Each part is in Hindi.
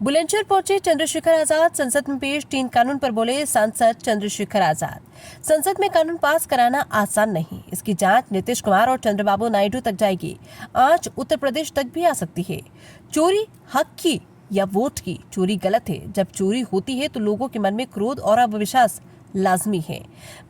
बुलंदशहर पहुंचे चंद्रशेखर आजाद। संसद में पेश 3 कानून पर बोले सांसद चंद्रशेखर आजाद। संसद में कानून पास कराना आसान नहीं, इसकी जांच नीतीश कुमार और चंद्रबाबू नायडू तक जाएगी। आंच उत्तर प्रदेश तक भी आ सकती है। चोरी हक की या वोट की? चोरी गलत है। जब चोरी होती है तो लोगों के मन में क्रोध और अविश्वास लाजमी है।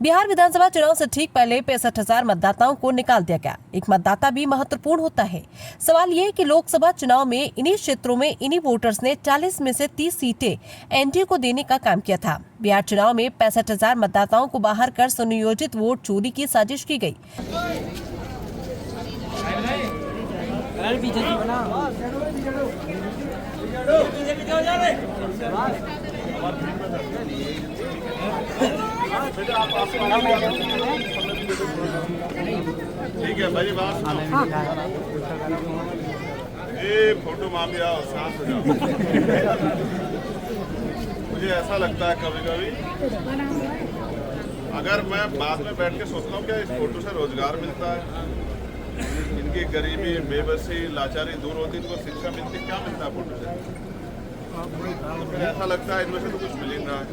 बिहार विधानसभा चुनाव से ठीक पहले 65,000 मतदाताओं को निकाल दिया गया। एक मतदाता भी महत्वपूर्ण होता है। सवाल ये कि लोकसभा चुनाव में इन्हीं क्षेत्रों में इन्हीं वोटर्स ने 40 में से 30 सीटें एनडीए को देने का काम किया था। बिहार चुनाव में 65,000 मतदाताओं को बाहर कर सुनियोजित वोट चोरी की साजिश की गई। ठीक है भाई, बात सुनो। ये फोटो माफिया और शांत हो जाओ। मुझे ऐसा लगता है कभी कभी, अगर मैं बाद में बैठ के सोचता हूँ क्या इस फोटो से रोजगार मिलता है, इनकी गरीबी, बेबसी, लाचारी दूर होती, इनको शिक्षा मिलती, क्या मिलता है फोटो से? तो फिर ऐसा लगता है इनमें से तो कुछ मिल ही रहा है।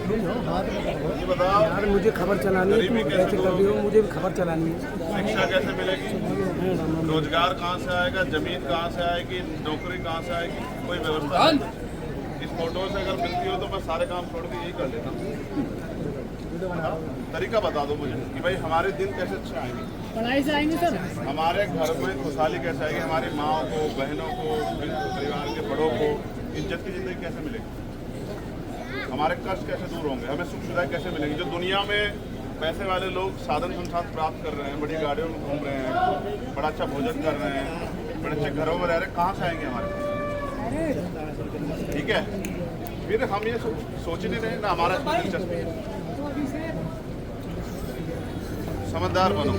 ये बताओ यार, मुझे खबर चलानी है, कैसे कर रही हो? मुझे भी खबर चलानी है। शिक्षा कैसे मिलेगी? रोजगार कहाँ से आएगा? जमीन कहाँ से आएगी? नौकरी कहाँ से आएगी? कोई व्यवस्था नहीं। इस फोटो से अगर मिलती हो तो मैं सारे काम छोड़ के यही कर लेता हूँ। तरीका बता दो मुझे कि भाई हमारे दिन कैसे अच्छे आएंगे, पढ़ाई से आएंगे सर। हमारे घर में खुशहाली कैसे आएगी, हमारी माओ को, बहनों को, परिवार के बड़ों को इज्जत की जिंदगी कैसे मिलेगी, हमारे कष्ट कैसे दूर होंगे, हमें सुख सुविधाएं कैसे मिलेंगी। जो दुनिया में पैसे वाले लोग साधन संसाधन प्राप्त कर रहे हैं, बड़ी गाड़ियों में घूम रहे हैं, बड़ा अच्छा भोजन कर रहे हैं, बड़े अच्छे घरों में रह रहे हैं, कहाँ से आएंगे हमारे पास? ठीक है, फिर हम ये सोच नहीं रहे ना, हमारा इसमें दिलचस्पी है। समझदार बनो।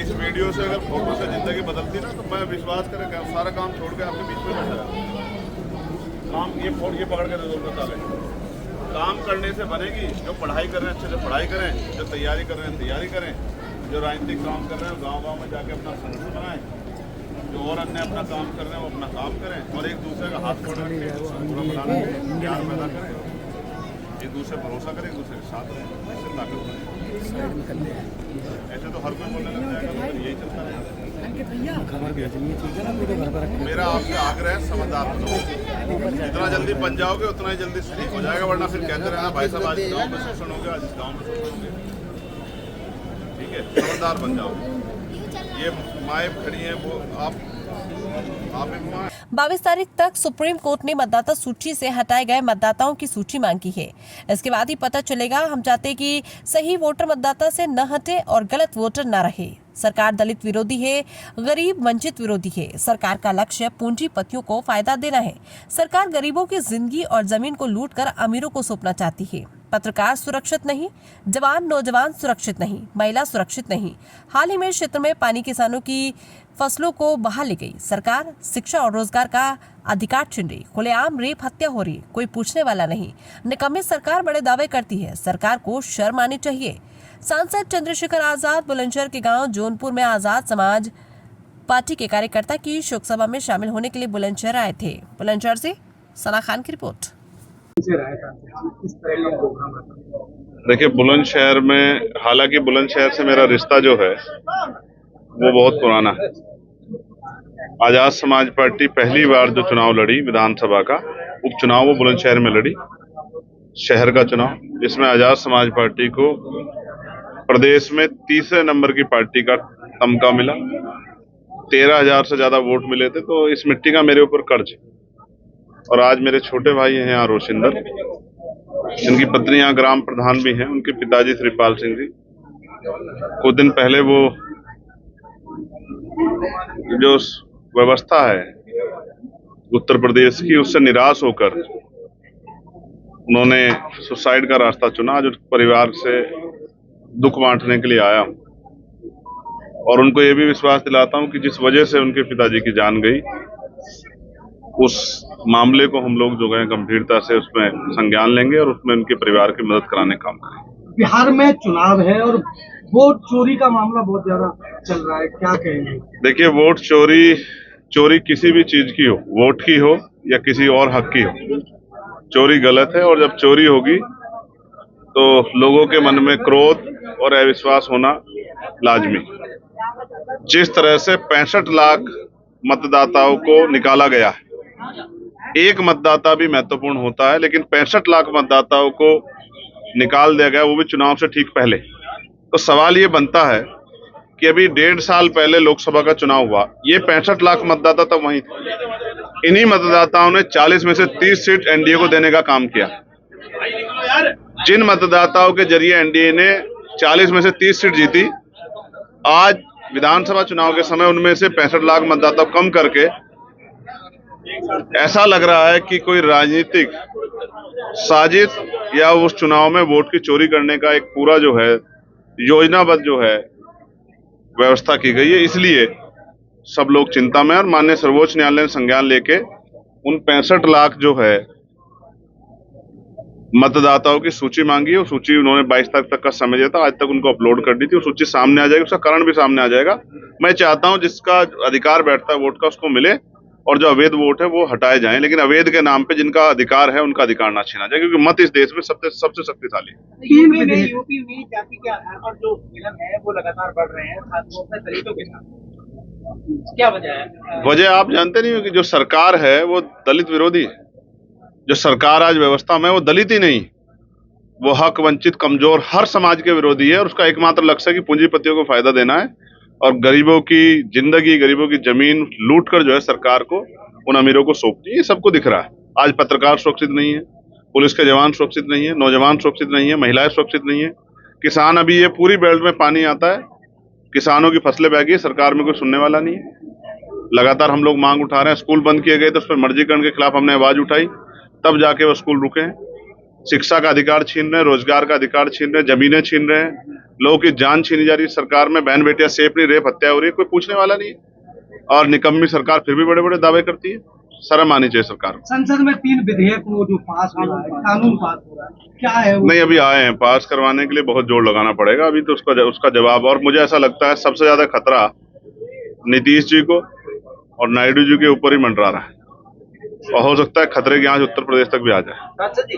इस वीडियो से अगर फोटो से जिंदगी बदलती ना तो मैं विश्वास करें सारा काम छोड़ के आपके बीच में बैठा रहूं। काम ये पकड़ के दे दो ताले। काम करने से बनेगी। जो पढ़ाई कर रहे हैं अच्छे से पढ़ाई करें, जो तैयारी कर रहे हैं तैयारी करें, जो राजनीतिक काम कर रहे हैं गांव-गांव में जाके अपना संगठन बनाएं, जो और अन्य अपना काम कर रहे हैं वो अपना काम करें और एक दूसरे का हाथ पकड़ के प्यार पैदा करें, एक दूसरे भरोसा करें, एक दूसरे के साथ रहें, ऐसे ताकत बने। ऐसे तो हर कोई बोलने लग जाएगा तो यही चलता रहेगा। मेरा आपसे आग्रह है, समझदार बनो। जितना जल्दी बन जाओगे उतना ही जल्दी ठीक हो जाएगा, वरना फिर कहते रहना भाई साहब आज गाँव में शोषण हो गया, आज गाँव में शोषण हो गया। ठीक है, समझदार बन जाओ। ये माएँ खड़ी हैं, वो आप 22 तारीख तक सुप्रीम कोर्ट ने मतदाता सूची से हटाए गए मतदाताओं की सूची मांगी है। इसके बाद ही पता चलेगा। हम चाहते हैं कि सही वोटर मतदाता से न हटे और गलत वोटर न रहे। सरकार दलित विरोधी है, गरीब वंचित विरोधी है। सरकार का लक्ष्य पूंजीपतियों को फायदा देना है। सरकार गरीबों की जिंदगी और जमीन को लूटकर अमीरों को सौंपना चाहती है। पत्रकार सुरक्षित नहीं, जवान नौजवान सुरक्षित नहीं, महिला सुरक्षित नहीं। हाल ही में क्षेत्र में पानी किसानों की फसलों को बहा ले गई। सरकार शिक्षा और रोजगार का अधिकार छीन रही। खुलेआम रेप हत्या हो रही, कोई पूछने वाला नहीं। निकम्मी सरकार बड़े दावे करती है, सरकार को शर्म आनी चाहिए। सांसद चंद्रशेखर आजाद बुलंदशहर के गांव जौनपुर में आजाद समाज पार्टी के कार्यकर्ता की शोक सभा में शामिल होने के लिए बुलंदशहर आए थे। बुलंदशहर से सना खान की रिपोर्ट। देखिए, बुलंदशहर में, हालांकि बुलंदशहर से मेरा रिश्ता जो है वो बहुत पुराना है। आजाद समाज पार्टी पहली बार जो चुनाव लड़ी विधानसभा का उपचुनाव, वो बुलंदशहर में लड़ी, शहर का चुनाव, जिसमें आजाद समाज पार्टी को प्रदेश में तीसरे नंबर की पार्टी का तमगा मिला। 13,000 से ज्यादा वोट मिले थे। तो इस मिट्टी का मेरे ऊपर कर्ज है। और आज मेरे छोटे भाई हैं यहाँ रोशिंदर, जिनकी पत्नी यहाँ ग्राम प्रधान भी हैं, उनके पिताजी श्रीपाल सिंह जी। कुछ दिन पहले वो जो व्यवस्था है उत्तर प्रदेश की, उससे निराश होकर उन्होंने सुसाइड का रास्ता चुना। आज परिवार से दुख बांटने के लिए आया हूं और उनको ये भी विश्वास दिलाता हूं कि जिस वजह से उनके पिताजी की जान गई, उस मामले को हम लोग जो है गंभीरता से उसमें संज्ञान लेंगे और उसमें उनके परिवार की मदद कराने का काम करेंगे। बिहार में चुनाव है और वोट चोरी का मामला बहुत ज्यादा चल रहा है, क्या कहेंगे? देखिए, वोट चोरी चोरी किसी भी चीज की हो, वोट की हो या किसी और हक की हो, चोरी गलत है। और जब चोरी होगी तो लोगों के मन में क्रोध और अविश्वास होना लाजमी। जिस तरह से 65 लाख मतदाताओं को निकाला गया है, एक मतदाता भी महत्वपूर्ण होता है, लेकिन 65 लाख मतदाताओं को निकाल दिया गया, वो भी चुनाव से ठीक पहले। तो सवाल ये बनता है कि अभी 1.5 साल पहले लोकसभा का चुनाव हुआ, ये 65 लाख मतदाता तब वहीं थे। इन्हीं मतदाताओं ने 40 में से 30 सीट एनडीए को देने का काम किया। जिन मतदाताओं के जरिए एनडीए ने 40 में से 30 सीट जीती, आज विधानसभा चुनाव के समय उनमें से 65 लाख मतदाता कम करके ऐसा लग रहा है कि कोई राजनीतिक साजिश या उस चुनाव में वोट की चोरी करने का एक पूरा जो है योजनाबद्ध जो है व्यवस्था की गई है। इसलिए सब लोग चिंता में, और माननीय सर्वोच्च न्यायालय ने संज्ञान लेके उन 65 लाख जो है मतदाताओं की सूची मांगी है। वो सूची उन्होंने 22 तारीख तक का समय दिया था, आज तक उनको अपलोड कर दी थी। वो सूची सामने आ जाएगी, उसका कारण भी सामने आ जाएगा। मैं चाहता हूं जिसका अधिकार बैठता है वोट का, उसको मिले, और जो अवैध वोट है वो हटाए जाएं, लेकिन अवैध के नाम पे जिनका अधिकार है उनका अधिकार ना छीना जाए, क्योंकि मत इस देश में सबसे शक्तिशाली है। यूपी में जाति के आधार पर जो विलन है वो लगातार बढ़ रहे हैं, खासतौर पर दलितों के साथ। क्या वजह है? वजह आप जानते नहीं हो कि जो सरकार है वो दलित विरोधी है। जो सरकार आज व्यवस्था में, वो दलित ही नहीं, वो हक वंचित कमजोर हर समाज के विरोधी है। और उसका एकमात्र लक्ष्य है कि पूंजीपतियों को फायदा देना है और गरीबों की जिंदगी, गरीबों की जमीन लूट कर जो है सरकार को, उन अमीरों को सौंपती है। ये सबको दिख रहा है। आज पत्रकार सुरक्षित नहीं है, पुलिस के जवान सुरक्षित नहीं है, नौजवान सुरक्षित नहीं है, महिलाएं सुरक्षित नहीं है, किसान, अभी ये पूरी बेल्ट में पानी आता है, किसानों की फसलें बह गई, सरकार में कोई सुनने वाला नहीं है। लगातार हम लोग मांग उठा रहे हैं। स्कूल बंद किए गए तो उस पर मर्जीकरण के खिलाफ हमने आवाज उठाई, तब जाके वो स्कूल रुके हैं। शिक्षा का अधिकार छीन रहे हैं, रोजगार का अधिकार छीन रहे हैं, जमीनें छीन रहे हैं, लोगों की जान छीनी जा रही है सरकार में। बहन बेटियां सेफ नहीं, रेप हत्या हो रही है, कोई पूछने वाला नहीं है। और निकम्मी सरकार फिर भी बड़े बड़े दावे करती है। शर्म आनी चाहिए सरकार को। संसद में 3 विधेयक वो जो पास हो रहा है, कानून पास हो रहा है, क्या है वो? नहीं, अभी आए हैं, पास करवाने के लिए बहुत जोर लगाना पड़ेगा। अभी तो उसका जवाब, और मुझे ऐसा लगता है सबसे ज्यादा खतरा नीतीश जी को और नायडू जी के ऊपर ही मंडरा रहा है, और हो सकता है खतरे की आंच उत्तर प्रदेश तक भी आ जाए। अच्छा जी।